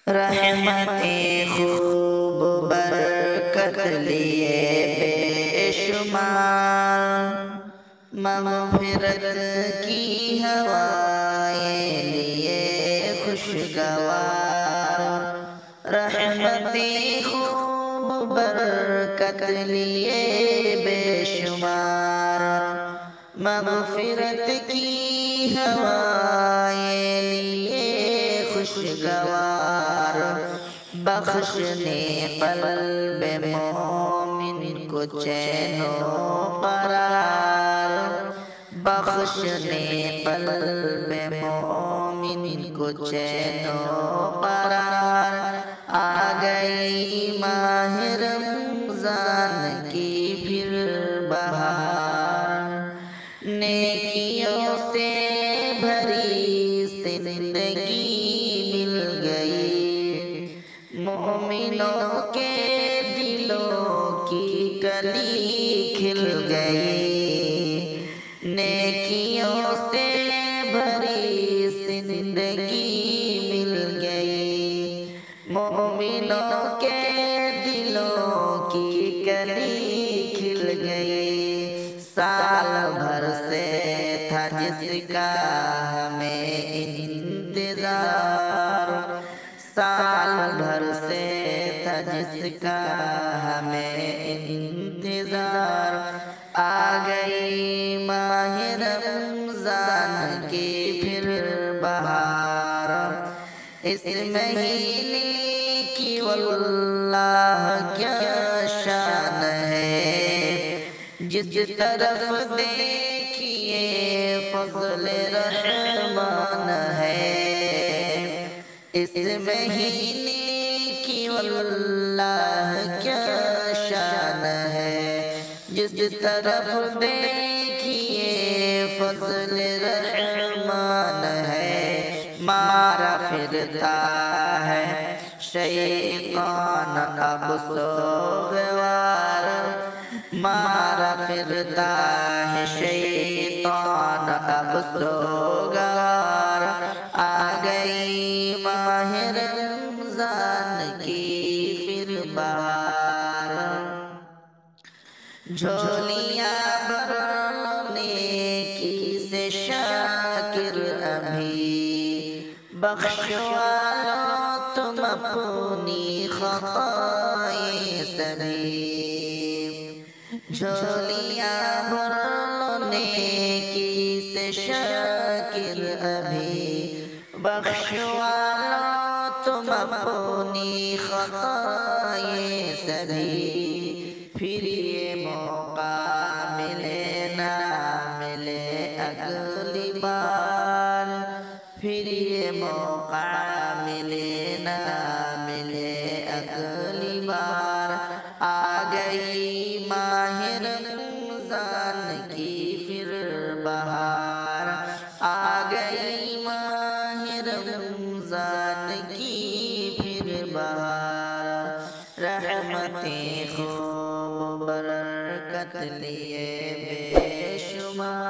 رحمتیں خوب برکت لیے بے شمار، مغفرت کی ہوائیں لیے خوشگوار، رحمتیں خوب برکت لیے بے شمار، مغفرت کی ہوائیں لیے خوشگوار، بخشنے قلب مومن کو چین و قرار، بخشنے قلب مومن کو چین و قرار، آ گئی ماہ رمضان کی پھر بہار، نیکیوں سے بھری زندگی مل گئی، مومنوں کے دلوں کی کلی کھل گئی، نیکیوں سے بھری زندگی مل گئی، مومنوں کے دلوں کی کلی کھل گئی، سال بھر سے تھا جس کا ہمیں انتظار، سال بھر سے تھا جس کا ہمیں انتظار، آ گئی ماہ رمضان کی پھر بہار، اس مہینے کی واللہ کیا شان ہے، جس طرف دیکھیے فضل رحمان ہے، اس مہینے کی واللہ کیا شان ہے، جس طرف دیکھیے فضل رحمان ہے، مارا پھرتا ہے شیطان اب سوگوار، مارا پھرتا ہے شیطان اب سوگوار، آ گئی ماہ رمضان کی پھر بہار، جھولیاں بھرنے کی سے شاکر ابھی، بخشوا تم اپنی خطائیں سبھی، جھولیاں بھرنے کی سے شاکر ابھی، بخشوا تم اپنی خطائیں سبھی، پھر یہ موقع ملے نہ ملے اگلی بار، پھر یہ موقع ملے نہ ملے اگلی بار، آ گئی ماہ رمضان کی پھر بہار، آ گئی ماہ رمضان کی پھر بہار، رحمتیں خوب برکت لیے بے شمار۔